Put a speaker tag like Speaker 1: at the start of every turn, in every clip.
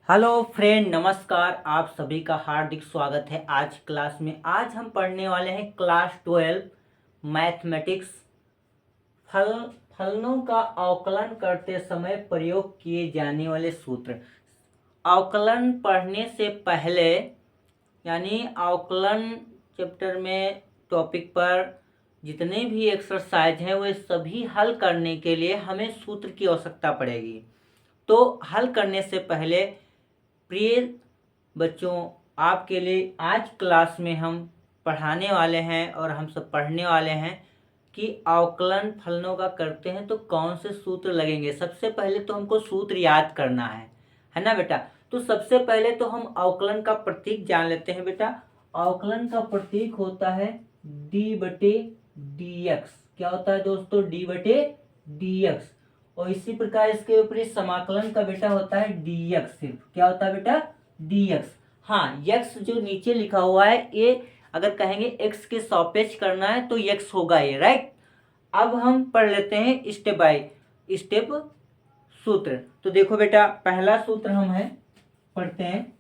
Speaker 1: Hello friend, नमस्कार। आप सभी का हार्दिक स्वागत है आज क्लास में। आज हम पढ़ने वाले हैं क्लास 12 मैथमेटिक्स। फलनों का अवकलन करते समय प्रयोग किए जाने वाले सूत्र। अवकलन पढ़ने से पहले यानी अवकलन चैप्टर में टॉपिक पर जितने भी एक्सरसाइज हैं वे सभी हल करने के लिए हमें सूत्र की आवश्यकता पड़ेगी। तो हल करने से पहले प्रिय बच्चों, आपके लिए आज क्लास में हम पढ़ाने वाले हैं और हम सब पढ़ने वाले हैं कि अवकलन फलनों का करते हैं तो कौन से सूत्र लगेंगे। सबसे पहले तो हमको सूत्र याद करना है ना बेटा। तो सबसे पहले तो हम अवकलन का प्रतीक जान लेते हैं बेटा। अवकलन का प्रतीक होता है d/dx। क्या होता है दोस्तों? d/dx। और इसी प्रकार इसके विपरीत समाकलन का बेटा होता है dx। सिर्फ क्या होता है बेटा? dx। हाँ, x जो नीचे लिखा हुआ है ये अगर कहेंगे x के सापेक्ष करना है तो x होगा ये, राइट। अब हम पढ़ लेते हैं स्टेप बाय स्टेप सूत्र। तो देखो बेटा, पहला सूत्र हम है पढ़ते हैं।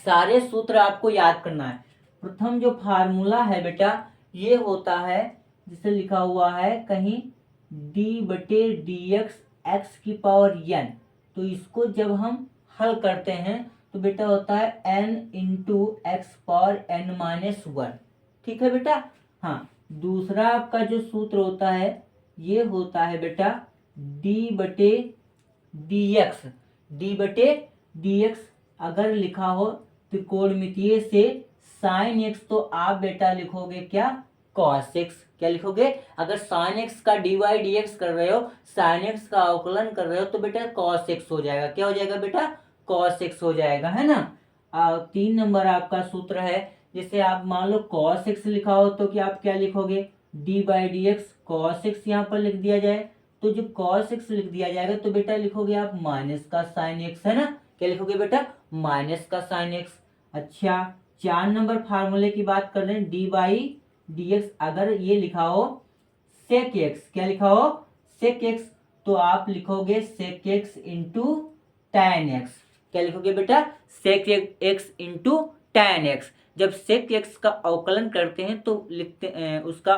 Speaker 1: सारे सूत्र आपको याद करना है। प्रथम जो फार्मूला है बेटा ये होता है जिसे लिखा हुआ है कहीं d/dx x की पावर n। तो इसको जब हम हल करते हैं तो बेटा होता है n into x power n-1। ठीक है बेटा। हाँ, दूसरा आपका जो सूत्र होता है ये होता है बेटा d/dx। d/dx अगर लिखा हो त्रिकोणमितीय से sin x तो आप बेटा लिखोगे क्या? cos x। क्या लिखोगे? अगर sin x का dy/dx कर रहे हो, sin x का अवकलन कर रहे हो तो बेटा cos x हो जाएगा। क्या हो जाएगा बेटा? cos x हो जाएगा, है ना। 3 नंबर आपका सूत्र है। जैसे आप मान लो cos x लिखा हो तो क्या आप क्या लिखोगे? d/dx cos x यहाँ पर लिख दिया जाए तो जो cos x लिख दिया जाएगा तो बेटा लिखोगे आप माइनस का sin x, है ना। क्या लिखोगे बेटा? माइनस का sin x। अच्छा, 4 नंबर फार्मूले की बात कर लें d/dx। अगर ये लिखा हो sec x, क्या लिखा हो? sec x, तो आप लिखोगे sec x into tan x। क्या लिखोगे बेटा? sec x into tan x। जब sec x का अवकलन करते हैं तो लिखते उसका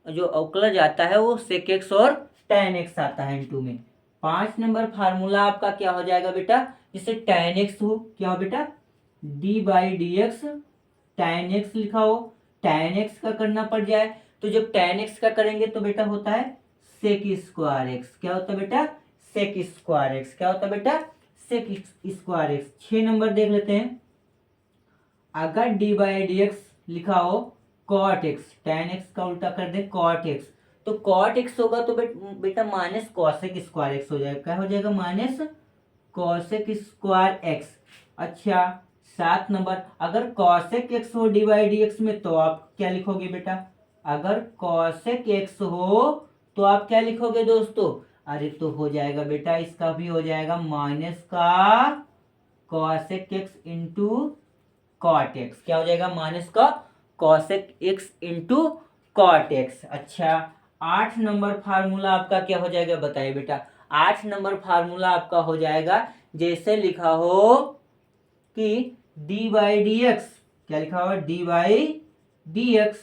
Speaker 1: जो अवकलज आता है वो sec x और tan x आता है इंटू में। 5 नंबर फार्मूला आपका क्या हो जाएगा बेटा? जिसे tan x हो, क्या हो बेटा? d/dx tan x लिखा हो, tan x का करना पड़ जाए तो जब tan x का करेंगे तो बेटा होता है sec स्क्वायर x। क्या होता है बेटा? sec square x। क्या होता है बेटा? sec square x। 6 नंबर देख लेते हैं। अगर d/dx लिखा हो cot x, tan x का उल्टा कर दे cot x, तो cot x होगा तो बेटा माइनस cosec स्क्वायर x हो जाएगा। क्या हो जाएगा? Minus cosec square x। अच्छा, 7 नंबर, अगर cosec x हो d/dx में तो आप क्या लिखोगे बेटा? अगर cosec x हो तो आप क्या लिखोगे दोस्तों? अरे तो हो जाएगा बेटा, इसका भी हो जाएगा माइनस का cosec x into cot x। क्या हो जाएगा? माइनस का cosec x into cot x। अच्छा, 8 नंबर फार्मूला आपका क्या हो जाएगा बताइए बेटा। 8 नंबर फार्मूला आपका हो जाएगा जैसे लिखा हो कि d/dx, क्या लिखा हुआ? d/dx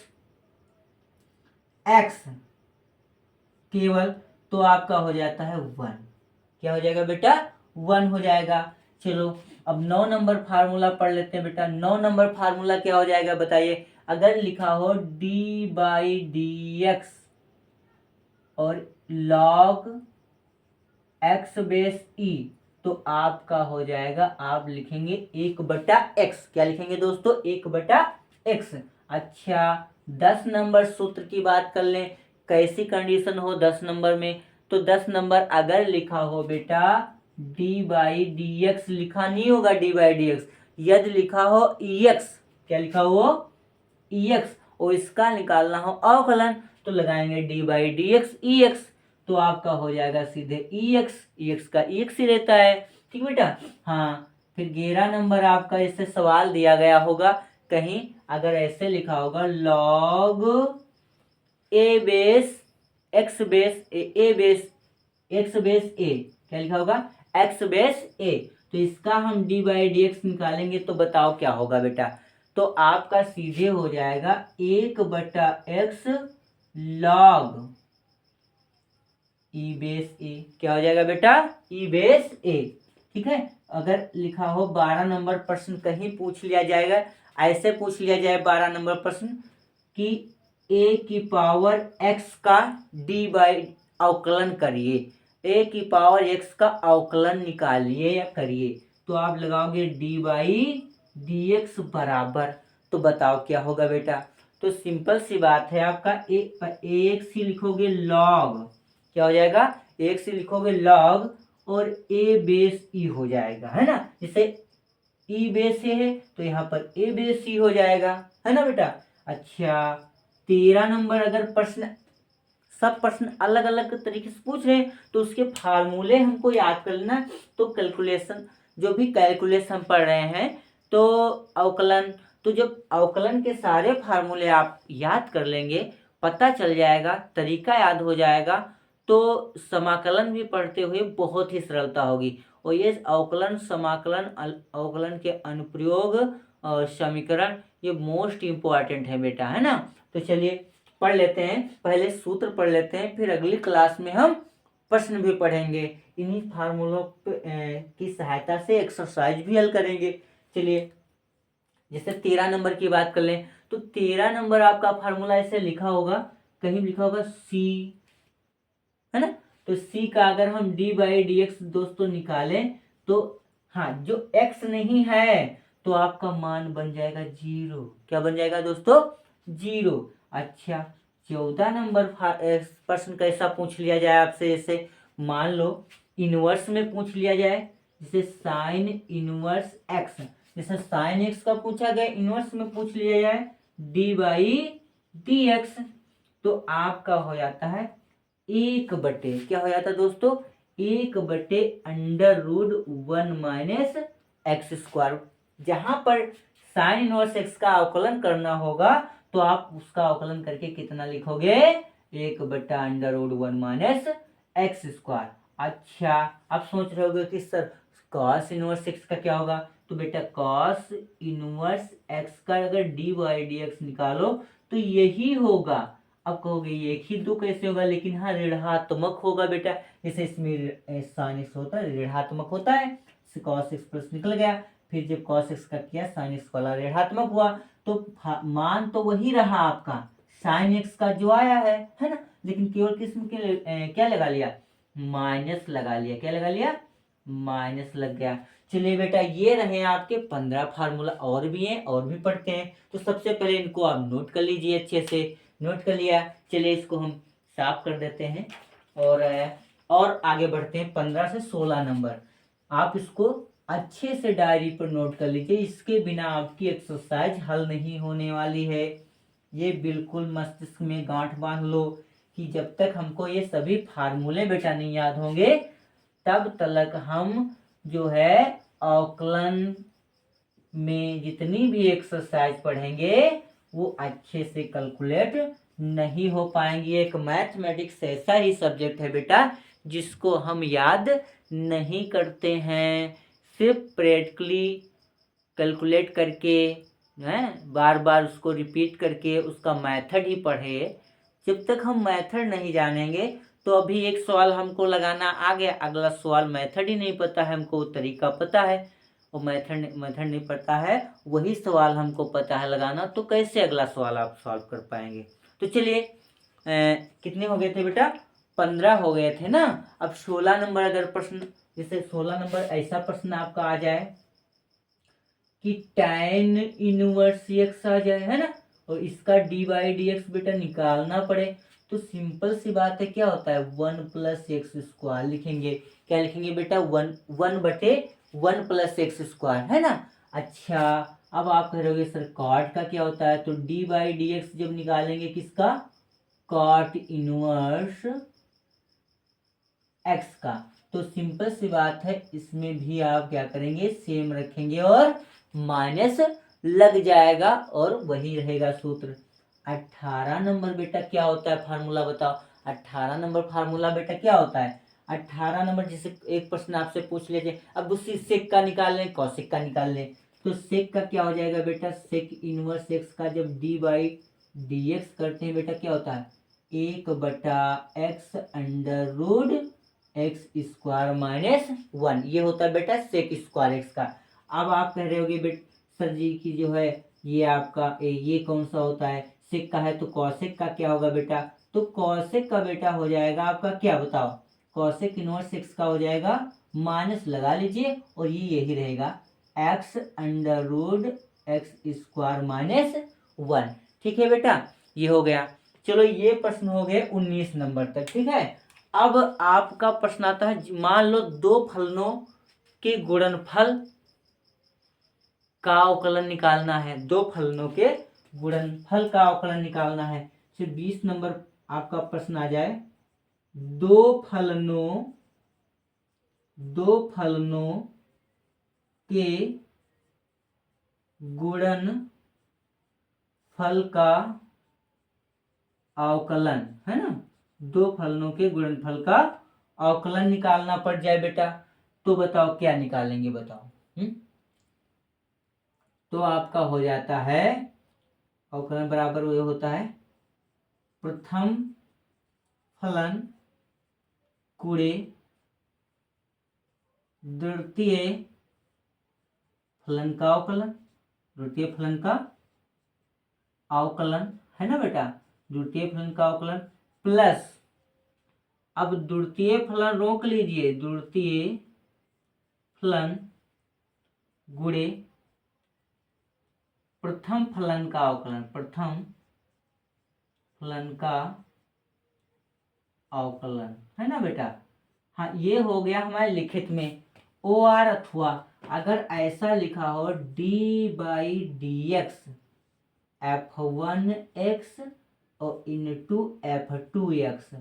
Speaker 1: x केवल, तो आपका हो जाता है 1। क्या हो जाएगा बेटा? 1 हो जाएगा। चलो अब 9 नंबर फार्मूला पढ़ लेते हैं बेटा। 9 नंबर फार्मूला क्या हो जाएगा बताइए। अगर लिखा हो d/dx और log x बेस e तो आपका हो जाएगा, आप लिखेंगे 1/x। क्या लिखेंगे दोस्तों? 1/x। अच्छा, 10 नंबर सूत्र की बात कर लें। कैसी कंडीशन हो 10 नंबर में? तो 10 नंबर अगर लिखा हो बेटा d/dx, लिखा नहीं होगा d/dx, यदि लिखा हो ex। क्या लिखा हो? ex। और इसका निकालना हो अवकलन तो लगाएंगे d/dx ex। तो आपका हो जाएगा सीधे ex का ex ही रहता है। ठीक बेटा। हाँ, फिर 11 नंबर आपका इससे सवाल दिया गया होगा कहीं, अगर ऐसे लिखा होगा log a base x base a base x base a। क्या लिखा होगा? x base a। तो तो इसका हम डी बाई डी एक्स निकालेंगे तो बताओ क्या होगा बेटा। तो आपका सीधे हो जाएगा 1/x log ई बेस ए। क्या हो जाएगा बेटा, ई बेस ए। ठीक है, अगर लिखा हो 12 नंबर प्रश्न कहीं पूछ लिया जाएगा, ऐसे पूछ लिया जाए 12 नंबर प्रश्न कि ए की पावर एक्स का डी बाई अवकलन करिए, ए की पावर एक्स का अवकलन निकालिए या करिए, तो आप लगाओगे डी बाई डी एक्स बराबर, तो बताओ क्या होगा बेटा। तो सिंपल सी बात है, आपका ए एक्स ही लिखोगे लॉग, क्या हो जाएगा, एक से लिखोगे लॉग और ए बेस ई हो जाएगा, है ना। जैसे ई बेस ए है तो यहाँ पर ए बेस ई हो जाएगा, है ना बेटा। अच्छा 13 नंबर अगर प्रश्न, सब प्रश्न अलग अलग तरीके से पूछ रहे हैं तो उसके फार्मूले हमको याद कर लेना। तो कैलकुलेशन, जो भी कैलकुलेशन हम पढ़ रहे हैं, तो अवकलन, तो जब अवकलन के सारे फार्मूले आप याद कर लेंगे, पता चल जाएगा, तरीका याद हो जाएगा, तो समाकलन भी पढ़ते हुए बहुत ही सरलता होगी। और ये अवकलन, समाकलन, अवकलन के अनुप्रयोग और समीकरण, ये मोस्ट इम्पोर्टेंट है बेटा, है ना। तो चलिए पढ़ लेते हैं, पहले सूत्र पढ़ लेते हैं, फिर अगली क्लास में हम प्रश्न भी पढ़ेंगे, इन्हीं फार्मूलों की सहायता से एक्सरसाइज भी हल करेंगे। चलिए जैसे 13 नंबर की बात कर लें, तो 13 नंबर आपका फार्मूला ऐसे लिखा होगा, कहीं लिखा होगा सी, है ना। तो सी का अगर हम डी बाई डी एक्स दोस्तों निकालें तो हाँ, जो एक्स नहीं है तो आपका मान बन जाएगा 0। क्या बन जाएगा दोस्तों, 0। अच्छा 14 नंबर प्रश्न कैसा पूछ लिया जाए आपसे, जैसे मान लो इनवर्स में पूछ लिया जाए, जैसे साइन इनवर्स एक्स, जैसे साइन एक्स का पूछा गया, इनवर्स में पूछ लिया जाए डी बाई डी एक्स, तो आपका हो जाता है 1/, क्या हो जाता है दोस्तों, 1/√1 माइनस एक्स स्क्वायर। जहां पर साइन इनवर्स एक्स का अवकलन करना होगा तो आप उसका अवकलन करके कितना लिखोगे, 1/√1 माइनस एक्स स्क्वायर। अच्छा आप सोच रहे होगे कि सर कॉस इनवर्स एक्स का क्या होगा, तो बेटा कॉस इनवर्स एक्स का अगर डी बाई डी एक्स निकालो तो यही होगा। अब कहोगे ये एक ही दो कैसे होगा, लेकिन हाँ ऋणात्मक होगा बेटा, जैसे इसमें साइन एक्स होता है ऋणात्मक होता है, कॉस एक्स प्लस निकल गया, फिर जब कॉस एक्स का किया साइन एक्स वाला ऋणात्मक हुआ, तो मान तो वही रहा आपका साइन एक्स का जो आया है ना, लेकिन केवल किसमें क्या लगा लिया, माइनस लगा लिया। क्या लगा लिया, माइनस लग गया। चलिए बेटा ये रहे आपके 15 फार्मूला, और भी हैं और भी पढ़ते हैं। तो सबसे पहले इनको आप नोट कर लीजिए, अच्छे से नोट कर लिया। चलिए इसको हम साफ कर देते हैं और आगे बढ़ते हैं। 15 से 16 नंबर आप इसको अच्छे से डायरी पर नोट कर लीजिए, इसके बिना आपकी एक्सरसाइज हल नहीं होने वाली है। ये बिल्कुल मस्तिष्क में गांठ बांध लो कि जब तक हमको ये सभी फार्मूले बेटा नहीं याद होंगे तब तक हम जो है अवकलन में जितनी भी एक्सरसाइज पढ़ेंगे वो अच्छे से कैलकुलेट नहीं हो पाएंगी। एक मैथमेटिक्स ऐसा ही सब्जेक्ट है बेटा जिसको हम याद नहीं करते हैं, सिर्फ प्रैक्टिकली कैलकुलेट करके, बार बार उसको रिपीट करके उसका मेथड ही पढ़े। जब तक हम मेथड नहीं जानेंगे तो अभी एक सवाल हमको लगाना आ गया, अगला सवाल मेथड ही नहीं पता है हमको, तरीका पता है और मेथड नहीं पता है, वही सवाल हमको पता है लगाना, तो कैसे अगला सवाल आप सॉल्व कर पाएंगे। तो चलिए कितने हो गए थे बेटा, 15 हो गए थे ना। अब 16 नंबर अगर प्रश्न, जैसे 16 नंबर ऐसा प्रश्न आपका आ जाए कि tan इनवर्स एक्स आ जाए, है ना, और इसका डी बाई डी एक्स बेटा निकालना पड़े, तो सिंपल सी बात है, क्या होता है 1 + एक्स स्क्वायर लिखेंगे। क्या लिखेंगे बेटा, 1/1 + एक्स स्क्वायर, है ना। अच्छा अब आप कह रहे सर कॉट का क्या होता है, तो डी बाई डी एक्स जब निकालेंगे किसका, कॉट इनवर्स एक्स का, तो सिंपल सी बात है इसमें भी आप क्या करेंगे, सेम रखेंगे और माइनस लग जाएगा और वही रहेगा सूत्र। 18 नंबर बेटा क्या होता है फार्मूला बताओ, 18 नंबर फार्मूला बेटा क्या होता है, 18 नंबर, जैसे एक प्रश्न आपसे पूछ लीजिए, अब उसी सेक का निकाल लें, कॉसेक का निकाल लें, तो सेक का क्या हो जाएगा बेटा, सेक इनवर्स एक्स का जब डी बाई डी एक्स करते हैं बेटा क्या होता है, 1/x under root x square minus 1, ये होता है बेटा सेक स्क्वायर एक्स का। अब आप कह रहे होगे बेटा सर जी की जो है ये आपका ये कौन सा होता है, सेक का है, तो कॉसेक का क्या होगा बेटा, तो कॉसेक का बेटा हो जाएगा आपका क्या बताओ, कॉसेक इनवर्स एक्स का हो जाएगा, माइनस लगा लीजिए और ये यही रहेगा x under root x square minus 1। ठीक है बेटा, ये हो गया। चलो ये प्रश्न हो गए 19 नंबर तक। ठीक है, अब आपका प्रश्न आता है, मान लो दो फलनों के गुणनफल का अवकलन निकालना है, दो फलनों के गुणनफल का अवकलन निकालना है। फिर 20 नंबर आपका प्रश्न आ जाए, दो फलनों के गुणनफल का अवकलन, है ना, दो फलनों के गुणनफल का अवकलन निकालना पड़ जाए बेटा, तो बताओ क्या निकालेंगे, बताओ। तो आपका हो जाता है अवकलन बराबर ये होता है प्रथम फलन गुणे द्वितीय फलन का अवकलन, द्वितीय फलन का अवकलन, है ना बेटा, द्वितीय फलन का अवकलन प्लस, अब द्वितीय फलन रोक लीजिए, द्वितीय फलन गुणे प्रथम फलन का अवकलन, प्रथम फलन का अवकलन, है ना बेटा। हाँ, ये हो गया हमारे लिखित में। और अथवा अगर ऐसा लिखा हो D by d x f1x और इनटू f2x,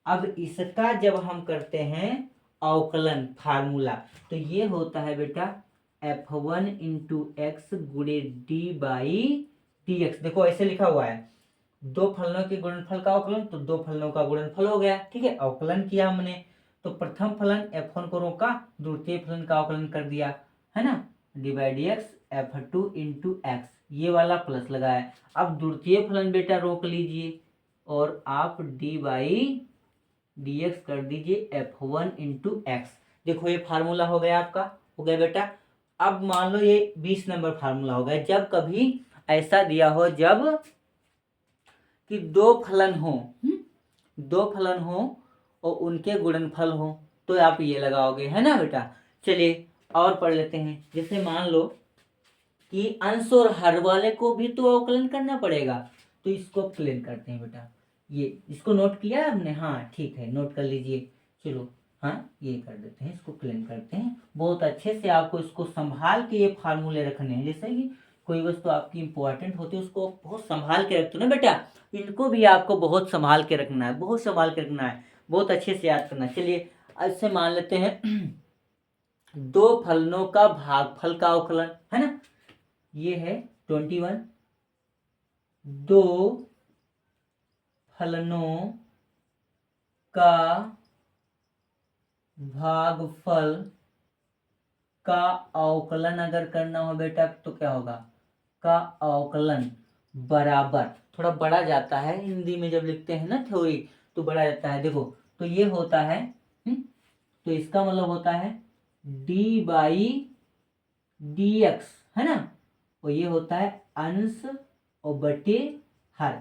Speaker 1: अब इसका जब हम करते हैं अवकलन फार्मूला, तो ये होता है बेटा f1 इंटू एक्स गुणे डी बाई डी एक्स। देखो ऐसे लिखा हुआ है, दो फलनों के गुणनफल का अवकलन, तो दो फलनों का गुणनफल हो गया। ठीक है, अवकलन किया हमने, तो प्रथम फलन f1 को रोका, द्वितीय फलन का अवकलन कर दिया, है ना, D by d x f2 into x, ये वाला प्लस लगाया। अब द्वितीय फलन बेटा रोक लीजिए और आप डी बाई डी एक्स कर दीजिए f1 इंटू एक्स। देखो ये फार्मूला हो गया आपका, हो गया बेटा। अब मान लो ये 20 नंबर फार्मूला हो गया, जब कभी ऐसा दिया हो जब कि दो फलन हो और उनके गुणनफल हो, तो आप ये लगाओगे, है ना बेटा। चलिए और पढ़ लेते हैं, जैसे मान लो कि अंश और हर वाले को भी तो अवकलन करना पड़ेगा, तो इसको अवकलन करते हैं बेटा। ये इसको नोट किया आपने, हाँ ठीक है, नोट कर लीजिए। चलो हाँ, ये कर देते हैं, इसको क्लीन करते हैं। बहुत अच्छे से आपको इसको संभाल के ये फार्मूले रखने हैं, जैसे कि कोई वस्तु आपकी इंपॉर्टेंट होती है उसको बहुत संभाल के रखते हो ना बेटा, इनको भी आपको बहुत संभाल के रखना है, बहुत संभाल के रखना है, बहुत अच्छे से याद करना है। चलिए ऐसे मान लेते हैं दो फलनों का भागफल का अवकलन, है ना, ये है 21, दो फलनों का भागफल का अवकलन अगर करना हो बेटा तो क्या होगा, का अवकलन बराबर, थोड़ा बड़ा जाता है हिंदी में जब लिखते हैं ना थ्योरी, तो बड़ा जाता है। देखो तो ये होता है तो इसका मतलब होता है डी बाई डी एक्स, है ना, और ये होता है अंश और बटे हर,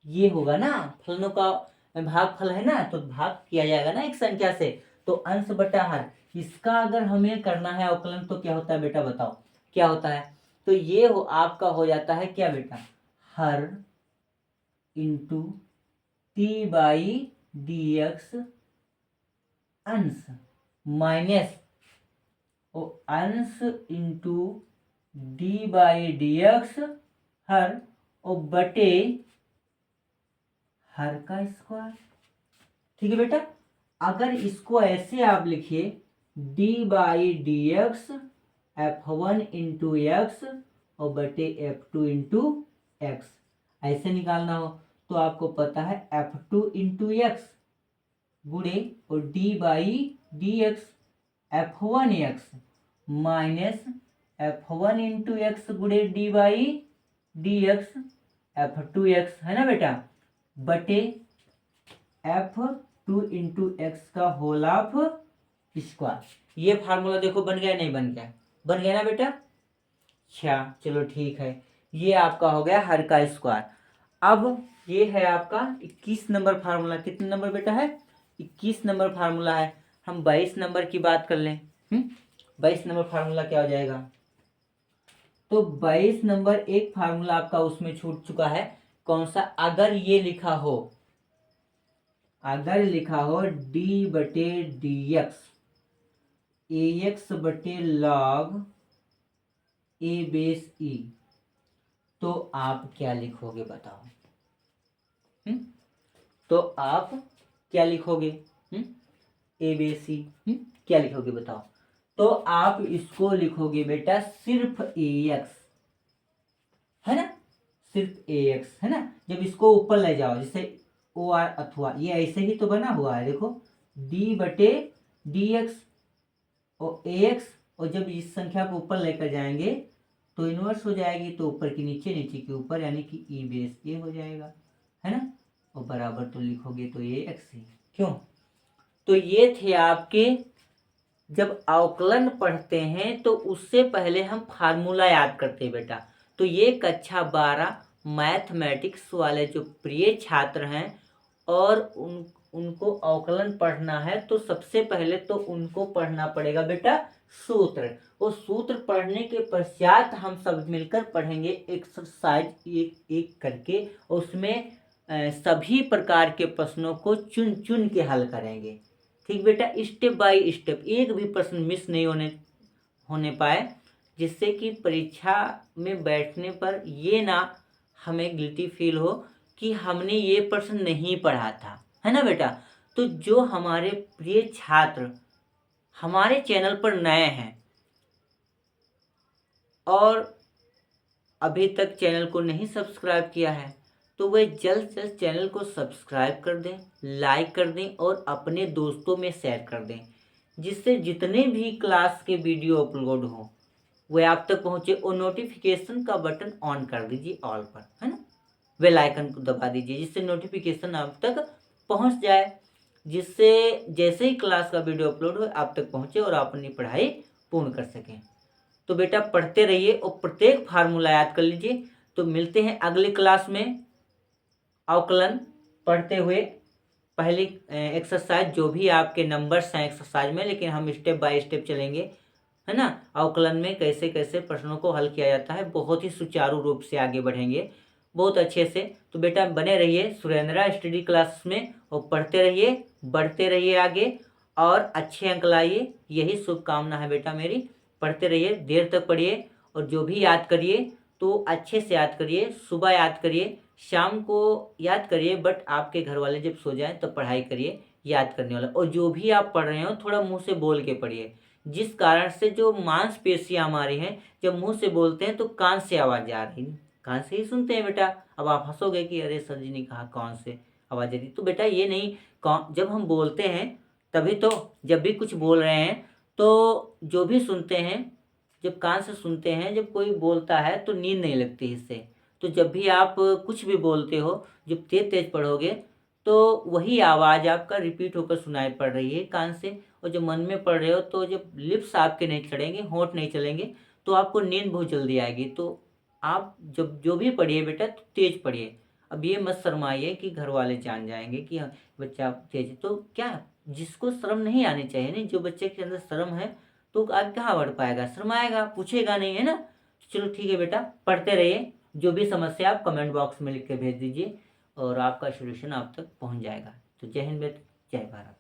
Speaker 1: ये होगा ना फलनों का भागफल, है ना, तो भाग किया जाएगा ना एक संख्या से, तो अंश बटा हर, इसका अगर हमें करना है अवकलन तो क्या होता है बेटा, बताओ क्या होता है। तो ये आपका हो जाता है क्या बेटा, हर into t by d x अंश माइनस अंश into d by d x हर और बटे हर का स्क्वायर। ठीक है बेटा, अगर इसको ऐसे आप लिखिए D by d x f1 into x और बटे f2 इंटू एक्स, ऐसे निकालना हो तो आपको पता है f2 इंटू एक्स गुणे और d by d x, f1x minus f1 into x गुणे d by d x f2x है ना बेटा, बटे f2 इंटू एक्स का होल ऑफ स्क्वायर। ये फार्मूला देखो बन गया नहीं बन गया, बन गया ना बेटा। अच्छा चलो ठीक है, ये आपका हो गया हर का स्क्वायर। अब ये है आपका 21 नंबर फार्मूला। कितने नंबर बेटा है? 21 नंबर फार्मूला है। हम 22 नंबर की बात कर लें। 22 नंबर फार्मूला क्या हो जाएगा? तो 22 नंबर एक फार्मूला आपका उसमें छूट चुका है। कौन सा? अगर ये लिखा हो, अगर लिखा हो डी बटे डी एक्स ए एक्स बटे लॉग ए बेस ई, तो आप क्या लिखोगे बताओ? तो आप क्या लिखोगे? ए बी सी क्या लिखोगे बताओ? तो आप इसको लिखोगे बेटा सिर्फ ए एक्स, है ना, सिर्फ ए एक्स, है ना। जब इसको ऊपर ले जाओ, जैसे ओ आर अथवा, ये ऐसे ही तो बना हुआ है देखो, डी बटे डी एक्स और ए एक्स, और जब इस संख्या को ऊपर लेकर जाएंगे तो इनवर्स हो जाएगी, तो ऊपर की नीचे, नीचे के ऊपर, यानी कि ई बेस ए हो जाएगा, है ना। और बराबर तो लिखोगे तो ए एक्स ही, क्यों? तो ये थे आपके, जब अवकलन पढ़ते हैं तो उससे पहले हम फार्मूला याद करते हैं बेटा। तो ये कक्षा 12 मैथमेटिक्स वाले जो प्रिय छात्र हैं और उनको अवकलन पढ़ना है, तो सबसे पहले तो उनको पढ़ना पड़ेगा बेटा सूत्र। वो सूत्र पढ़ने के पश्चात हम सब मिलकर पढ़ेंगे एक्सरसाइज एक एक करके, उसमें सभी प्रकार के प्रश्नों को चुन चुन के हल करेंगे। ठीक बेटा, स्टेप बाय स्टेप, एक भी प्रश्न मिस नहीं होने पाए, जिससे कि परीक्षा में बैठने पर ये ना हमें गिल्टी फील हो कि हमने ये प्रश्न नहीं पढ़ा था, है ना बेटा। तो जो हमारे प्रिय छात्र हमारे चैनल पर नए हैं और अभी तक चैनल को नहीं सब्सक्राइब किया है, तो वह जल्द से जल्द चैनल को सब्सक्राइब कर दें, लाइक कर दें और अपने दोस्तों में शेयर कर दें, जिससे जितने भी क्लास के वीडियो अपलोड हो वह आप तक पहुंचे। और नोटिफिकेशन का बटन ऑन कर दीजिए ऑल पर, है ना, बेल आइकन को दबा दीजिए, जिससे नोटिफिकेशन आप तक पहुंच जाए, जिससे जैसे ही क्लास का वीडियो अपलोड हो आप तक पहुंचे और आप अपनी पढ़ाई पूर्ण कर सकें। तो बेटा पढ़ते रहिए और प्रत्येक फार्मूला याद कर लीजिए। तो मिलते हैं अगली क्लास में अवकलन पढ़ते हुए। पहली एक्सरसाइज, जो भी आपके नंबर्स हैं एक्सरसाइज में, लेकिन हम स्टेप बाय स्टेप चलेंगे, है ना। अवकलन में कैसे कैसे प्रश्नों को हल किया जाता है, बहुत ही सुचारू रूप से आगे बढ़ेंगे, बहुत अच्छे से। तो बेटा बने रहिए सुरेंद्रा स्टडी क्लास में और पढ़ते रहिए, बढ़ते रहिए आगे और अच्छे अंक लाइए, यही शुभकामना है बेटा मेरी। पढ़ते रहिए, देर तक पढ़िए और जो भी याद करिए तो अच्छे से याद करिए। सुबह याद करिए, शाम को याद करिए, बट आपके घर वाले जब सो जाएं तब पढ़ाई करिए याद करने वाला। और जो भी आप पढ़ रहे हो थोड़ा मुंह से बोल के पढ़िए, जिस कारण से जो मांसपेशियां हमारी हैं, जब मुंह से बोलते हैं तो कान से आवाज़ आ रही, कान से ही सुनते हैं बेटा। अब आप हंसोगे कि अरे सर जी ने कहा कौन से आवाज़ आ रही, तो बेटा ये नहीं, जब हम बोलते हैं तभी तो, जब भी कुछ बोल रहे हैं तो जो भी सुनते हैं, जब कान से सुनते हैं, जब कोई बोलता है तो नींद नहीं लगती इससे। तो जब भी आप कुछ भी बोलते हो, जब तेज तेज पढ़ोगे तो वही आवाज़ आपका रिपीट होकर सुनाई पड़ रही है कान से। और जब मन में पढ़ रहे हो तो जब लिप्स आपके नहीं चढ़ेंगे, होंठ नहीं चलेंगे, तो आपको नींद बहुत जल्दी आएगी। तो आप जब जो भी पढ़िए बेटा तो तेज पढ़िए। अब ये मत शर्माइए कि घर वाले जान जाएंगे कि हाँ बच्चा तेज, तो क्या, जिसको शर्म नहीं आनी चाहिए, नहीं, जो बच्चे के अंदर शर्म है तो आगे कहाँ बढ़ पाएगा, शर्माएगा, पूछेगा नहीं, है ना। चलो ठीक है बेटा, पढ़ते रहिए। जो भी समस्या आप कमेंट बॉक्स में लिख के भेज दीजिए और आपका सोल्यूशन आप तक पहुंच जाएगा। तो जय हिंद, जय भारत।